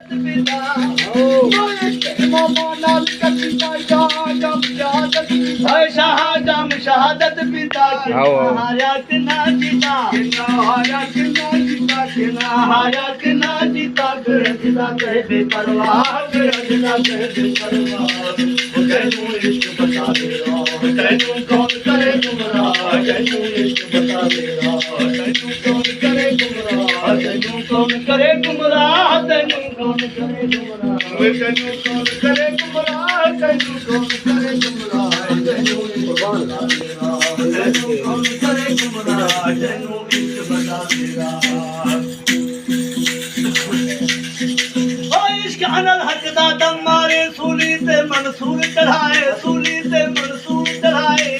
पिता इमाम नाल कभी जम शहादत पिता हाया कि ना जीता हाया कि ना जीता हाया कि ना जीता रजदा कहे बेपरवाह रजदा कहे बेपरवाह तैनू इश्क बता दे रहा तैनू कौन करे गुमराह तैनू इश्क बता दे रहा तैनू कौन करे गुमराह तैनू कौन करे गुमराह तैनू कौन करे गुमराह तैनू कौन करे गुमराह तैनू कौन करे गुमराह तैनू इश्क बता दे रहा तैनू कौन करे गुमराह तैनू इश्क बता दे रहा अनल हक दा दम मारे सूली ते मंसूर चढ़ाए सूली ते मंसूर चढ़ाए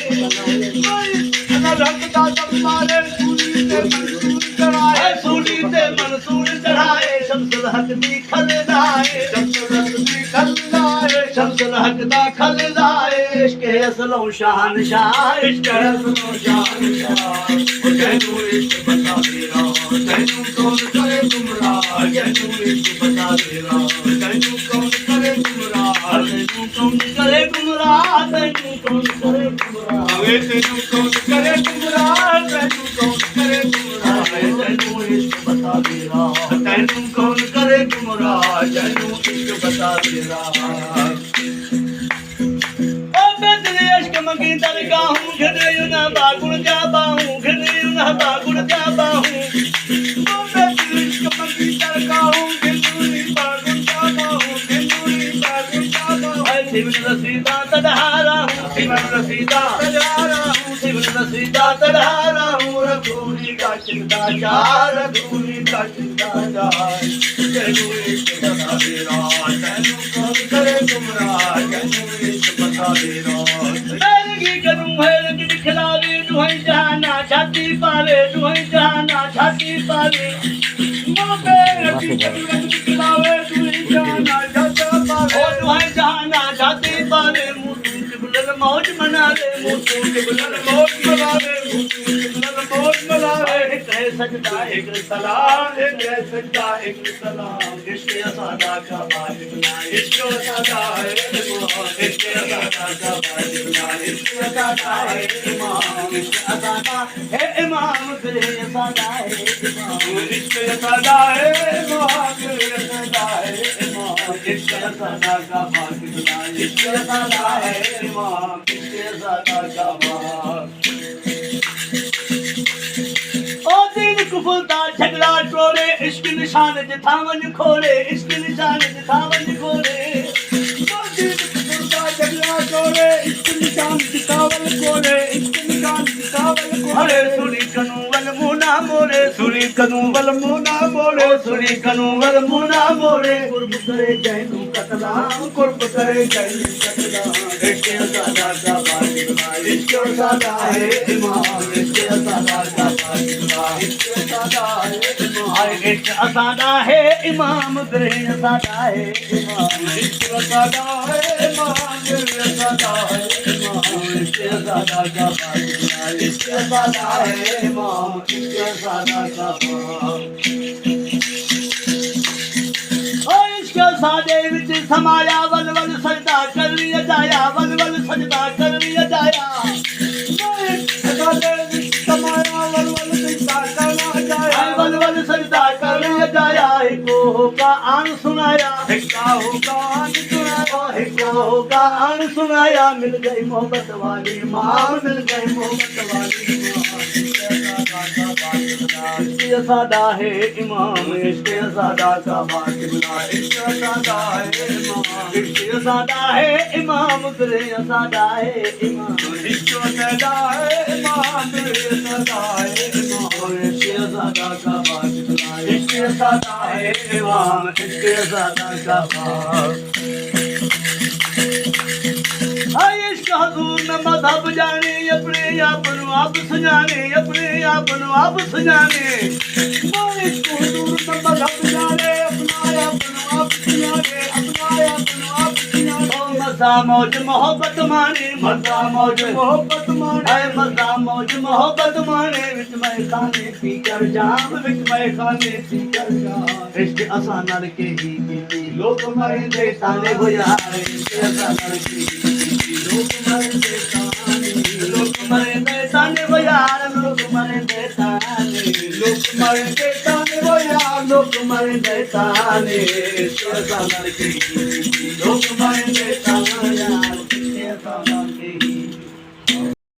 अनल हक दा दम मारे सूली ते मंसूर चढ़ाए सूली ते मंसूर चढ़ाए शमसुल हक दी खल लाए शमसुल हक दी खल लाए शमसुल हक दा खल लाए इश्क असलो शान शाह इश्क असलो शान शाह तैनू इश्क बता दे रहा तैनू कौन करे गुमराह तैनू इश्क बता दे रहा तैनू कौन करे गुमराह तैनू कौन करे गुमराह तैनू कौन करे गुमराह तैनू कौन करे गुमराह तैनू कौन करे गुमराह तैनू इश्क बता दे रहा तैनू कौन करे गुमराह तैनू इश्क बता दे रहा ओ बेदरे इश्क मंगी दरगाहूं घने ना बागुन जा बाहूं घने ना बागुन जा बाहूं ओ बेदरे इश्क मंगी दरगाहूं घने बागुन जा बाहूं सिमन रसीदा तड़हारा हूँ सिमन रसीदा तड़हारा हूँ सिमन रसीदा तड़हारा हूँ रघुनी का चिंता चार रघुनी का चिंता चार तैनू इश्क बता दे रहा तैनू कौन करे गुमराह तैनू इश्क बता दे रहा की करूँ है रंग दिखलावे दुहई जहाना छाती पाले दुहई जहाना छाती पाले मोबे रंग दिखलावे दुहई जहाना छाती पाले दुहई जहाना छाती पाले मुतु बुलर मौज मना ले मुतु बुलर मौज मना ले मुतु बुलर मौज मना ले एक सजदा एक सलाम एक सजदा एक सलाम इश्क सादा का बादना इश्क सादा है इश्क सादा का बादना इश्क सादा है इमाम इश्क सादा है इमाम तेरे सादा है इमाम इश्क सादा है इमाम तेरे सादा है इमाम इश्क सादा का बादना इश्क सादा है इमाम इश्क सादा का बादना कुफुलदा झगड़ा टोले इश्क निशान जिथावन खोले इश्क निशान जिथावन खोले कुफुलदा झगड़ा टोले इश्क निशान जिथावन खोले इश्क निशान जिथावन खोले सुरी कनू वल मुना मोरे सुरी कनू वल मुना मोरे सुरी कनू वल मुना मोरे कुर्ब करे जैनू कतलाम कुर्ब करे जैनू कतलाम इश्क सादा का बादना इश्क सादा है इमाम इश्क सादा का बादना इश्क सादा है इमाम दिल सादा है इमाम इश्क सादा है इमाम दिल सादा है इमाम इश्क सादा का बादना इश्क सादा है इमाम इश्क सादा का इश्क सादे विच समाया वल वल सजदा कर लिया जाया वल वल सजदा कर लिया जाया सादे विच समाया वल वल सजदा करना जाया वल वल सजदा कर लिया जाया को होगा आन सुनाया का होगा आन सुनाया का होगा आन सुनाया मिल गई मोहब्बत वाली मां मिल गई मोहब्बत वाली मां इश्क सादा है इमाम इश्क सादा का बादना इश्क सादा है इमाम इश्क सादा है इमाम दिल सादा है इमाम इश्क सादा है इमाम दिल सादा है इमाम इश्क सादा का बादना इश्क सादा है इमाम इश्क सादा का इश्क हजूर न मजहब जाने अपने आप सजाने अपने आप सजाने इश्क हजूर न मजहब जाने अपना आप सजाने अपना आप सजाने मजा मौज मोहब्बत माने मजा मौज मोहब्बत माने मजा मौज मोहब्बत माने विच मैं खाने पी कर जाम विच मैं खाने पी कर जाम इश्क असा नल के ही ਲੋਕ ਮਰਦੇ ਤਾਨੇ ਬੁਝਾਰੇ ਤੇਰਾ ਲੜਕੀ ਲੋਕ ਮਰਦੇ ਤਾਨੇ ਲੋਕ ਮਰਦੇ ਤਾਨੇ ਬੁਝਾਰ ਲੋਕ ਮਰਦੇ ਤਾਨੇ ਲੋਕ ਮਰਦੇ ਤਾਨੇ ਬੁਝਾਰ ਲੋਕ ਮਰਦੇ ਤਾਨੇ ਤੇਰਾ ਲੜਕੀ ਲੋਕ ਮਰਦੇ ਤਾਨੇ